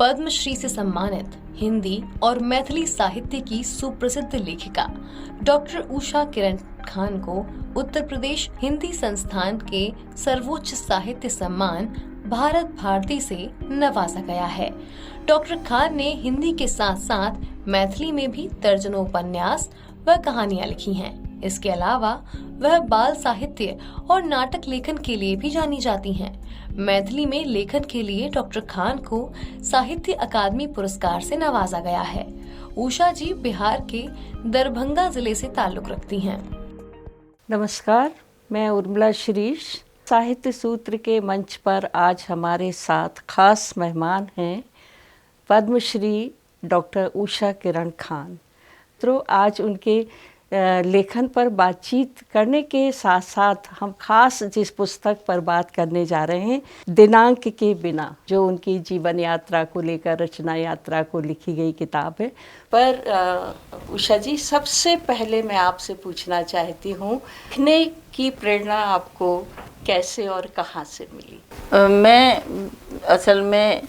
पद्मश्री से सम्मानित हिंदी और मैथिली साहित्य की सुप्रसिद्ध लेखिका डॉक्टर उषा किरण खान को उत्तर प्रदेश हिंदी संस्थान के सर्वोच्च साहित्य सम्मान भारत भारती से नवाजा गया है। डॉक्टर खान ने हिंदी के साथ साथ मैथिली में भी दर्जनों उपन्यास व कहानियां लिखी हैं। इसके अलावा वह बाल साहित्य और नाटक लेखन के लिए भी जानी जाती हैं। मैथिली में लेखन के लिए डॉक्टर खान को साहित्य अकादमी पुरस्कार से नवाजा गया है। उषा जी बिहार के दरभंगा जिले से ताल्लुक रखती हैं। नमस्कार, मैं उर्मिला शिरीष। साहित्य सूत्र के मंच पर आज हमारे साथ खास मेहमान हैं पद्मश्री डॉक्टर उषा किरण खान। तो आज उनके लेखन पर बातचीत करने के साथ साथ हम खास जिस पुस्तक पर बात करने जा रहे हैं, दिनांक के बिना, जो उनकी जीवन यात्रा को लेकर रचना यात्रा को लिखी गई किताब है। पर उषा जी, सबसे पहले मैं आपसे पूछना चाहती हूँ, लिखने की प्रेरणा आपको कैसे और कहाँ से मिली? मैं असल में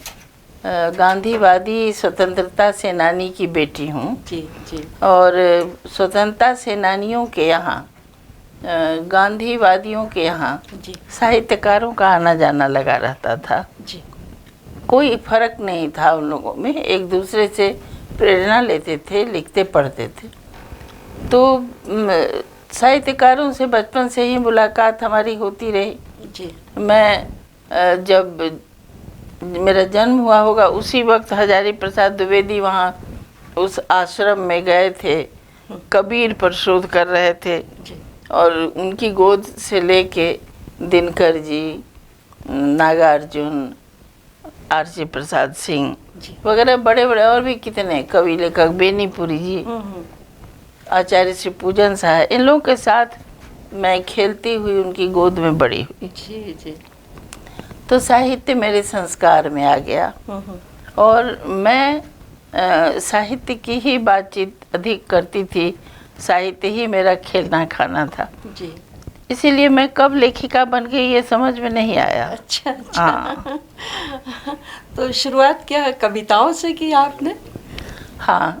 गांधीवादी स्वतंत्रता सेनानी की बेटी हूँ। जी जी। और स्वतंत्रता सेनानियों के यहाँ, गांधीवादियों के यहाँ साहित्यकारों का आना जाना लगा रहता था। जी। कोई फर्क नहीं था उन लोगों में, एक दूसरे से प्रेरणा लेते थे, लिखते पढ़ते थे। तो साहित्यकारों से बचपन से ही मुलाकात हमारी होती रही। जी। मैं जब मेरा जन्म हुआ होगा उसी वक्त हजारी प्रसाद द्विवेदी वहाँ उस आश्रम में गए थे, कबीर पर शोध कर रहे थे। और उनकी गोद से लेके दिनकर जी, नागार्जुन, आर.सी. प्रसाद सिंह वगैरह बड़े बड़े और भी कितने कवि लेखक, बेनीपुरी जी, आचार्य श्री पूजन साहब, इन लोगों के साथ मैं खेलती हुई उनकी गोद में बड़ी हुई। जी जी। तो साहित्य मेरे संस्कार में आ गया और मैं साहित्य की ही बातचीत अधिक करती थी। साहित्य ही मेरा खेलना खाना था। जी। इसीलिए मैं कब लेखिका बन गई ये समझ में नहीं आया। अच्छा अच्छा। हाँ। तो शुरुआत क्या कविताओं से की आपने? हाँ,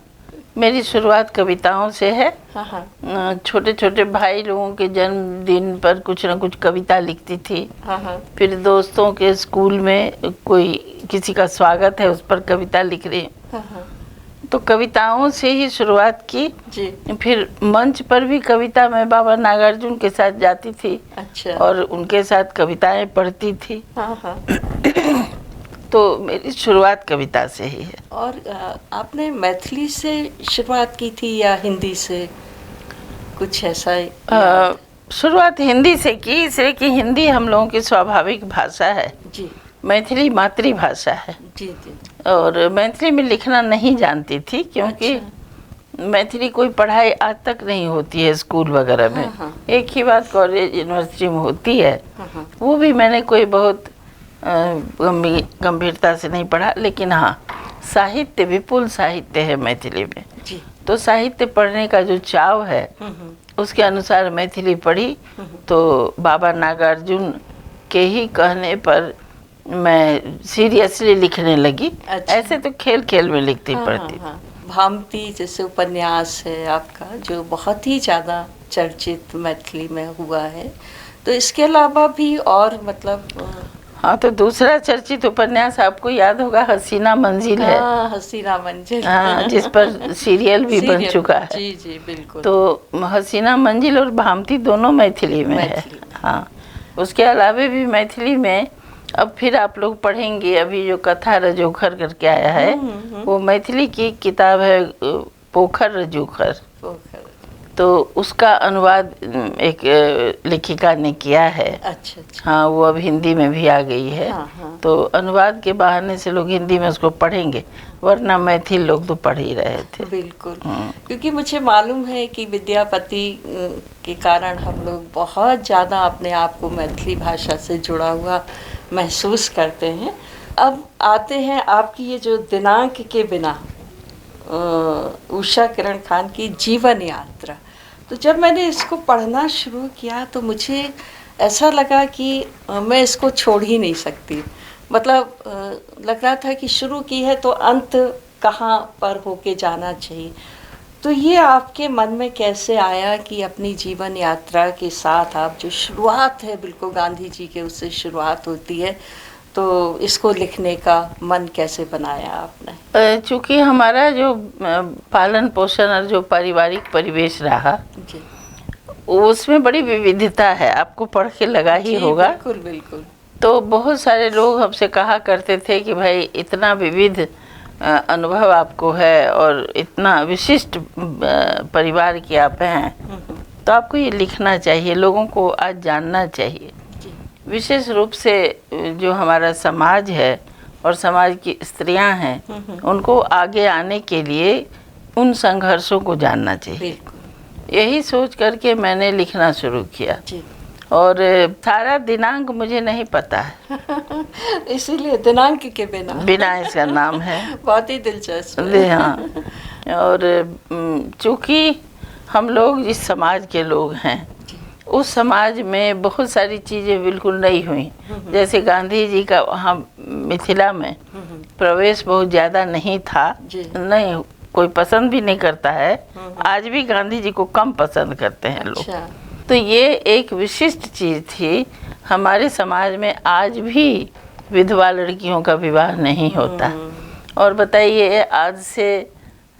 मेरी शुरुआत कविताओं से है। हाँ हाँ। छोटे छोटे भाई लोगों के जन्मदिन पर कुछ न कुछ कविता लिखती थी। हाँ हाँ। फिर दोस्तों के स्कूल में कोई किसी का स्वागत है, उस पर कविता लिख रही। हाँ हाँ। तो कविताओं से ही शुरुआत की। जी। फिर मंच पर भी कविता मैं बाबा नागार्जुन के साथ जाती थी। अच्छा। और उनके साथ कविताएं पढ़ती थी। हाँ हाँ। तो मेरी शुरुआत कविता से ही है। और आपने मैथिली से शुरुआत की थी या हिंदी से, कुछ ऐसा? शुरुआत हिंदी से की, इसलिए कि हिंदी हम लोगों की स्वाभाविक भाषा है। जी। मैथिली मातृभाषा है। जी जी। और मैथिली में लिखना नहीं जानती थी, क्योंकि मैथिली कोई पढ़ाई आज तक नहीं होती है स्कूल वगैरह में। हाँ हाँ। एक ही बात कॉलेज यूनिवर्सिटी में होती है। हाँ हाँ। वो भी मैंने कोई बहुत गंभीरता से नहीं पढ़ा, लेकिन हाँ, साहित्य विपुल साहित्य है मैथिली में। जी। तो साहित्य पढ़ने का जो चाव है उसके अनुसार मैथिली पढ़ी। तो बाबा नागार्जुन के ही कहने पर मैं सीरियसली लिखने लगी। अच्छा। ऐसे तो खेल खेल में लिखती हाँ, पढ़ती। हाँ, हाँ। भामती जैसे उपन्यास है आपका, जो बहुत ही ज़्यादा चर्चित मैथिली में हुआ है। तो इसके अलावा भी और मतलब हाँ, तो दूसरा चर्चित उपन्यास आपको याद होगा, हसीना मंजिल है। हाँ, हसीना मंजिल। हाँ, जिस पर सीरियल भी बन चुका है। जी जी बिल्कुल। तो हसीना मंजिल और भामती दोनों मैथिली में है। हाँ, उसके अलावा भी मैथिली में अब फिर आप लोग पढ़ेंगे, अभी जो कथा रजोखर करके आया है वो मैथिली की किताब है, पोखर रजोखर। तो उसका अनुवाद एक लेखिका ने किया है। अच्छा अच्छा। हाँ, वो अब हिंदी में भी आ गई है। हाँ हाँ। तो अनुवाद के बहाने से लोग हिंदी में उसको पढ़ेंगे, वरना मैथिल लोग तो पढ़ ही रहे थे। बिल्कुल। क्योंकि मुझे मालूम है कि विद्यापति के कारण हम लोग बहुत ज़्यादा अपने आप को मैथिली भाषा से जुड़ा हुआ महसूस करते हैं। अब आते हैं आपकी ये जो दिनांक के बिना, उषा किरण खान की जीवन यात्रा। तो जब मैंने इसको पढ़ना शुरू किया तो मुझे ऐसा लगा कि मैं इसको छोड़ ही नहीं सकती। मतलब लग रहा था कि शुरू की है तो अंत कहाँ पर होके जाना चाहिए। तो ये आपके मन में कैसे आया कि अपनी जीवन यात्रा के साथ आप जो शुरुआत है, बिल्कुल गांधी जी के उससे शुरुआत होती है, तो इसको लिखने का मन कैसे बनाया आपने? चूँकि हमारा जो पालन पोषण और जो पारिवारिक परिवेश रहा जी उसमें बड़ी विविधता है, आपको पढ़ के लगा ही जी, होगा। बिल्कुल बिल्कुल। तो बहुत सारे लोग हमसे कहा करते थे कि भाई इतना विविध अनुभव आपको है और इतना विशिष्ट परिवार के आप हैं, तो आपको ये लिखना चाहिए, लोगों को आज जानना चाहिए। विशेष रूप से जो हमारा समाज है और समाज की स्त्रियां हैं, उनको आगे आने के लिए उन संघर्षों को जानना चाहिए। बिल्कुल। यही सोच करके मैंने लिखना शुरू किया। जी और सारा दिनांक मुझे नहीं पता है, इसीलिए दिनांक के बिना इसका नाम है। बहुत ही दिलचस्प है। हाँ, और चूँकि हम लोग जिस समाज के लोग हैं, उस समाज में बहुत सारी चीज़ें बिल्कुल नई हुई। जैसे गांधी जी का वहाँ मिथिला में प्रवेश बहुत ज़्यादा नहीं था, नहीं कोई पसंद भी नहीं करता है। आज भी गांधी जी को कम पसंद करते हैं लोग। अच्छा। तो ये एक विशिष्ट चीज़ थी। हमारे समाज में आज भी विधवा लड़कियों का विवाह नहीं होता। और बताइए, आज से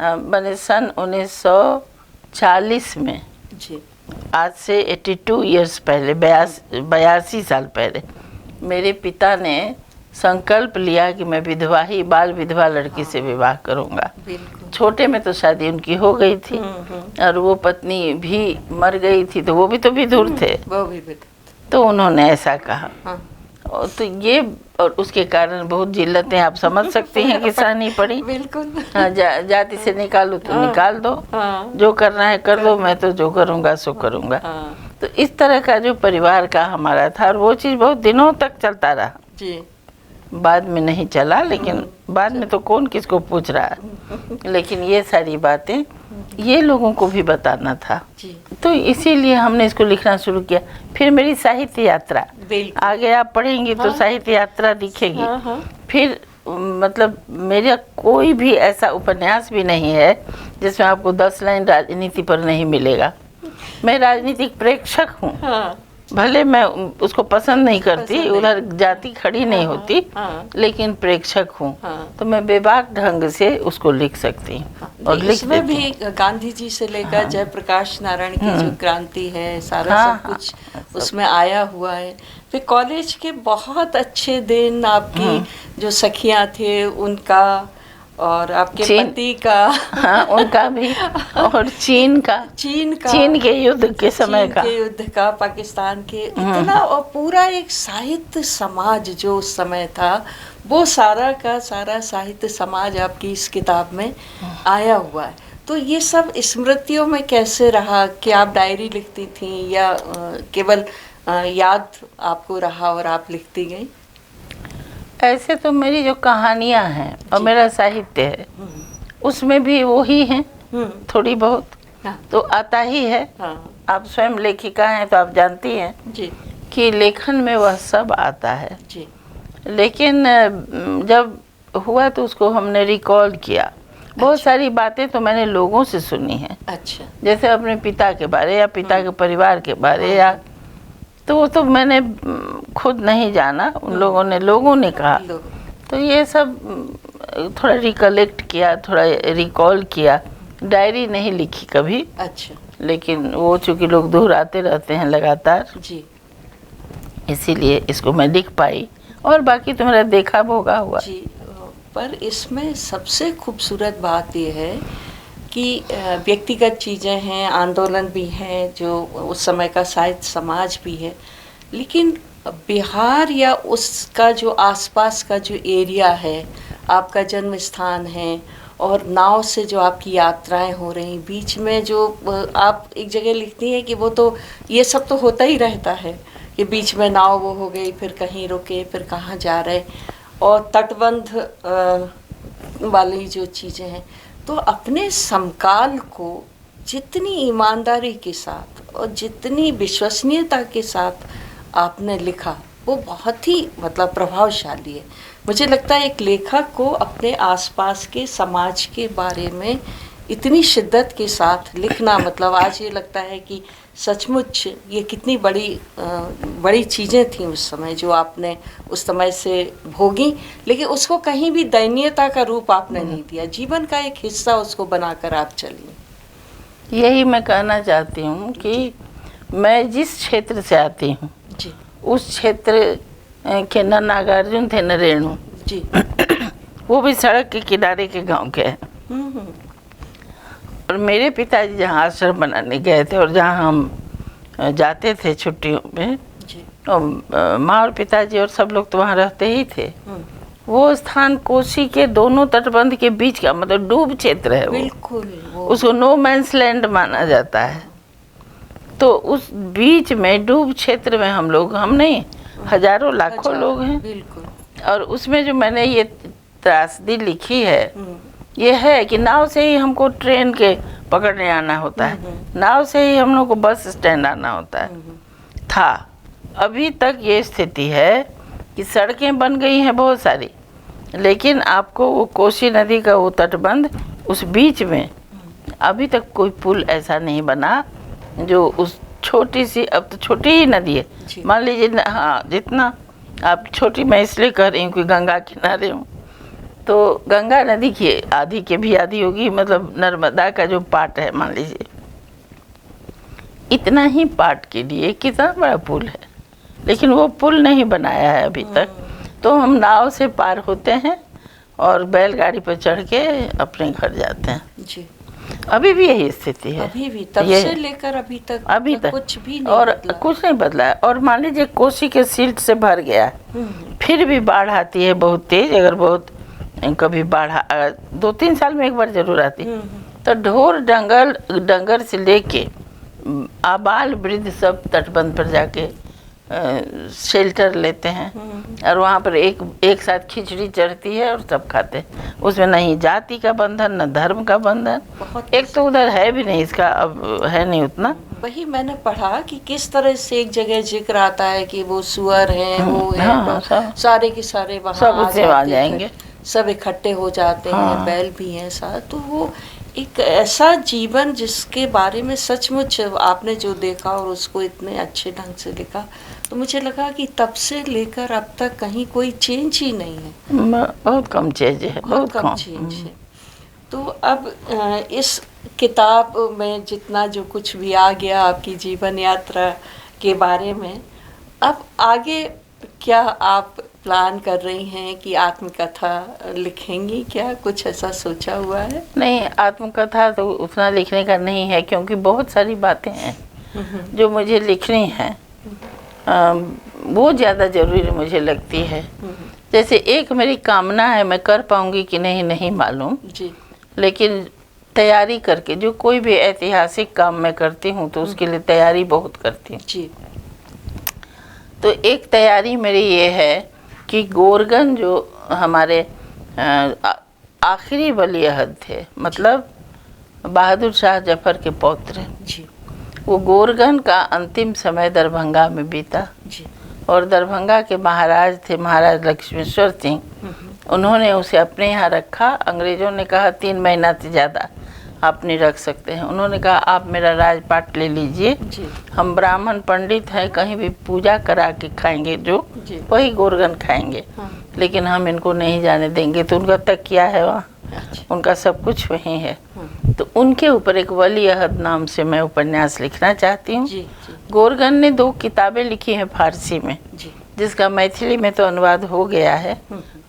मैंने सन 1940 में जी आज से 82 इयर्स पहले, 82 साल पहले मेरे पिता ने संकल्प लिया कि मैं विधवा ही बाल विधवा लड़की से विवाह करूंगा। छोटे में तो शादी उनकी हो गई थी और वो पत्नी भी मर गई थी, तो वो भी तो विधुर थे, वो भी तो उन्होंने ऐसा कहा। हाँ। और तो ये और उसके कारण बहुत जिल्लतें आप समझ सकती हैं कि सहनी पड़ी। बिल्कुल। हाँ, जाति से निकालो तो निकाल दो, जो करना है कर दो, मैं तो जो करूँगा सो करूँगा। तो इस तरह का जो परिवार का हमारा था, और वो चीज़ बहुत दिनों तक चलता रहा। जी बाद में नहीं चला, लेकिन बाद में तो कौन किसको पूछ रहा है। लेकिन ये सारी बातें ये लोगों को भी बताना था, तो इसीलिए हमने इसको लिखना शुरू किया। फिर मेरी साहित्य यात्रा, आगे आप पढ़ेंगी तो साहित्य यात्रा दिखेगी। फिर मतलब मेरा कोई भी ऐसा उपन्यास भी नहीं है जिसमें आपको 10 लाइन राजनीति पर नहीं मिलेगा। मैं राजनीतिक प्रेक्षक हूँ। भले मैं उसको पसंद नहीं करती, उधर जाति खड़ी नहीं होती, लेकिन प्रेक्षक हूँ, तो मैं बेबाक ढंग से उसको लिख सकती हूँ। और इसमें भी गांधी जी से लेकर जयप्रकाश नारायण की जो क्रांति है, सारा सब कुछ उसमें आया हुआ है। फिर कॉलेज के बहुत अच्छे दिन, आपकी जो सखियां थे उनका, और आपके पति का, हाँ, उनका भी, और चीन के युद्ध के समय का, युद्ध का, पाकिस्तान के, इतना, और पूरा एक साहित्य समाज जो उस समय था, वो सारा का सारा साहित्य समाज आपकी इस किताब में आया हुआ है। तो ये सब स्मृतियों में कैसे रहा कि आप डायरी लिखती थी या केवल याद आपको रहा और आप लिखती गई? ऐसे तो मेरी जो कहानियां हैं और मेरा साहित्य है, उसमें भी वो ही हैं, थोड़ी बहुत तो आता ही है। आप स्वयं लेखिका हैं तो आप जानती हैं कि लेखन में वह सब आता है। लेकिन जब हुआ तो उसको हमने रिकॉल किया। बहुत सारी बातें तो मैंने लोगों से सुनी हैं। अच्छा। जैसे अपने पिता के बारे या पिता के परिवार के बारे, या तो वो तो मैंने खुद नहीं जाना, उन लोगों ने कहा। तो ये सब थोड़ा रिकलेक्ट किया, थोड़ा रिकॉल किया। डायरी नहीं लिखी कभी। अच्छा। लेकिन वो चूँकि लोग दूर आते रहते हैं लगातार जी, इसीलिए इसको मैं लिख पाई, और बाकी तो मेरा देखा भोगा हुआ जी। पर इसमें सबसे खूबसूरत बात यह है कि व्यक्तिगत चीज़ें हैं, आंदोलन भी हैं, जो उस समय का साहित्य समाज भी है, लेकिन बिहार या उसका जो आसपास का जो एरिया है, आपका जन्म स्थान है, और नाव से जो आपकी यात्राएं हो रही, बीच में जो आप एक जगह लिखती हैं कि वो तो ये सब तो होता ही रहता है कि बीच में नाव वो हो गई, फिर कहीं रुके, फिर कहाँ जा रहे, और तटबंध वाली जो चीज़ें हैं। तो अपने समकाल को जितनी ईमानदारी के साथ और जितनी विश्वसनीयता के साथ आपने लिखा, वो बहुत ही मतलब प्रभावशाली है। मुझे लगता है एक लेखक को अपने आसपास के समाज के बारे में इतनी शिद्दत के साथ लिखना, मतलब आज ये लगता है कि सचमुच ये कितनी बड़ी चीज़ें थी उस समय जो आपने उस समय से भोगी, लेकिन उसको कहीं भी दयनीयता का रूप आपने नहीं दिया, जीवन का एक हिस्सा उसको बनाकर आप चली। यही मैं कहना चाहती हूँ कि मैं जिस क्षेत्र से आती हूँ जी उस क्षेत्र के न नागार्जुन थे न रेणु जी। वो भी सड़क के किनारे के गांव के हैं। हम्म। और मेरे पिताजी जहाँ आश्रम बनाने गए थे और जहाँ हम जाते थे छुट्टियों में, जी। और माँ और पिताजी और सब लोग तो वहाँ रहते ही थे। हम्म। वो स्थान कोसी के दोनों तटबंध के बीच का मतलब डूब क्षेत्र है। वो बिल्कुल उसको नो मैंस लैंड माना जाता है। तो उस बीच में डूब क्षेत्र में हम नहीं, हजारों लाखों लोग हैं। बिल्कुल। और उसमें जो मैंने ये त्रासदी लिखी है ये है कि नाव से ही हमको ट्रेन के पकड़ने आना होता है, नाव से ही हम लोग को बस स्टैंड आना होता है था। अभी तक ये स्थिति है कि सड़कें बन गई हैं बहुत सारी, लेकिन आपको वो कोसी नदी का वो तटबंध उस बीच में अभी तक कोई पुल ऐसा नहीं बना जो उस छोटी सी, अब तो छोटी ही नदी है, मान लीजिए हाँ जितना आप छोटी, मैं इसलिए कह रही हूँ कि गंगा किनारे हूँ, तो गंगा नदी की आधी के भी आधी होगी, मतलब नर्मदा का जो पार्ट है मान लीजिए, इतना ही पार्ट के लिए कितना बड़ा पुल है, लेकिन वो पुल नहीं बनाया है अभी तक। तो हम नाव से पार होते हैं और बैलगाड़ी पर चढ़ के अपने घर जाते हैं जी। अभी भी यही स्थिति है, अभी भी तब ये से लेकर अभी तक कुछ भी नहीं और बदला। कुछ नहीं बदला है। और मान लीजिए कोसी के सिल्ट से भर गया, फिर भी बाढ़ आती है बहुत तेज, अगर बहुत कभी बाढ़ 2-3 साल में एक बार जरूर आती, तो ढोर डंगर से लेके आबाल वृद्ध सब तटबंध पर जाके शेल्टर लेते हैं और वहाँ पर एक साथ खिचड़ी चढ़ती है और सब खाते हैं। उसमें नहीं जाति का बंधन न धर्म का बंधन, एक तो उधर है भी नहीं, इसका अब है नहीं उतना। वही मैंने पढ़ा कि किस तरह से एक जगह जिक्र आता है कि वो सुअर हैं, वो है, हाँ, सारे के सारे वहाँ सब उससे आ जाएंगे, सब इकट्ठे हो जाते हैं, बैल भी हैं साथ। तो वो एक ऐसा जीवन जिसके बारे में सचमुच आपने जो देखा और उसको इतने अच्छे ढंग से लिखा, तो मुझे लगा कि तब से लेकर अब तक कहीं कोई चेंज ही नहीं है, बहुत कम चेंज है, बहुत कम चेंज है। तो अब इस किताब में जितना जो कुछ भी आ गया आपकी जीवन यात्रा के बारे में, अब आगे क्या आप प्लान कर रही हैं कि आत्मकथा लिखेंगी, क्या कुछ ऐसा सोचा हुआ है? नहीं, आत्मकथा तो उतना लिखने का नहीं है, क्योंकि बहुत सारी बातें हैं जो मुझे लिखनी है, वो ज़्यादा ज़रूरी मुझे लगती है। जैसे एक मेरी कामना है, मैं कर पाऊंगी कि नहीं मालूम जी, लेकिन तैयारी करके जो कोई भी ऐतिहासिक काम मैं करती हूँ तो उसके लिए तैयारी बहुत करती हूँ जी। तो एक तैयारी मेरी ये है कि गोरगन जो हमारे आखिरी वली अहद थे, मतलब बहादुर शाह जफर के पौत्र जी, वो गोरगन का अंतिम समय दरभंगा में बीता जी। और दरभंगा के महाराज थे महाराज लक्ष्मेश्वर सिंह, उन्होंने उसे अपने यहाँ रखा। अंग्रेज़ों ने कहा 3 महीना से ज़्यादा आप नहीं रख सकते हैं। उन्होंने कहा आप मेरा राजपाट ले लीजिए, हम ब्राह्मण पंडित हैं, कहीं भी पूजा करा के खाएंगे जो वही गोरगन खाएंगे, लेकिन हम इनको नहीं जाने देंगे। तो उनका तकिया है वहाँ, उनका सब कुछ वहीं है। तो उनके ऊपर एक वली अहद नाम से मैं उपन्यास लिखना चाहती हूँ। गोरगन ने 2 किताबें लिखी हैं फारसी में, जिसका मैथिली में तो अनुवाद हो गया है,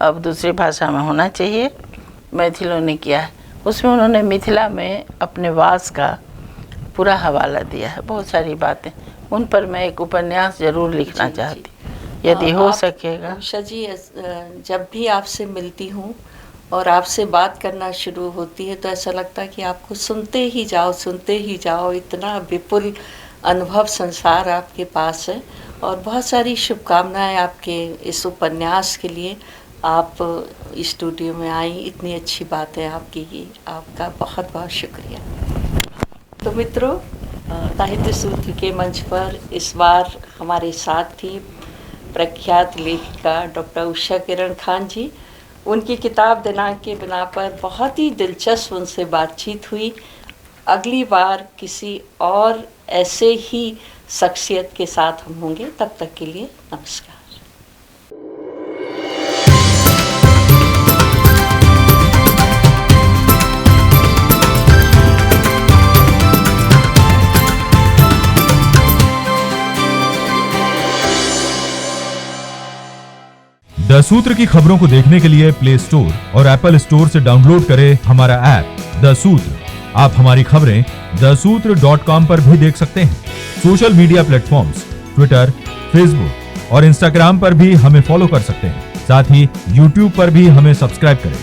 अब दूसरी भाषा में होना चाहिए, मैथिलों ने किया है। उसमें उन्होंने मिथिला में अपने वास का पूरा हवाला दिया है, बहुत सारी बातें, उन पर मैं एक उपन्यास जरूर लिखना चाहती, यदि हो सकेगा। उषा जी, जब भी आपसे मिलती हूँ और आपसे बात करना शुरू होती है तो ऐसा लगता है कि आपको सुनते ही जाओ, इतना विपुल अनुभव संसार आपके पास है। और बहुत सारी शुभकामनाएं आपके इस उपन्यास के लिए। आप स्टूडियो में आई, इतनी अच्छी बातें आपकी की, आपका बहुत बहुत शुक्रिया। तो मित्रों, साहित्य सूत्र के मंच पर इस बार हमारे साथ थी प्रख्यात लेखिका डॉक्टर उषा किरण खान जी। उनकी किताब दिनांक के बिना पर बहुत ही दिलचस्प उनसे बातचीत हुई। अगली बार किसी और ऐसे ही शख्सियत के साथ हम होंगे, तब तक के लिए नमस्कार। द सूत्र की खबरों को देखने के लिए प्ले स्टोर और एप्पल स्टोर से डाउनलोड करें हमारा ऐप द सूत्र। आप हमारी खबरें thesutra.com पर भी देख सकते हैं। Social media platforms Twitter, Facebook और इंस्टाग्राम पर भी हमें फॉलो कर सकते हैं। साथ ही यूट्यूब पर भी हमें सब्सक्राइब करें।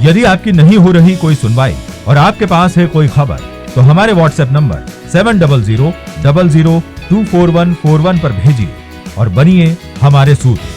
यदि आपकी नहीं हो रही कोई सुनवाई और आपके पास है कोई खबर, तो हमारे व्हाट्सएप नंबर 70000024141 पर भेजिए और बनिए हमारे सूत्र।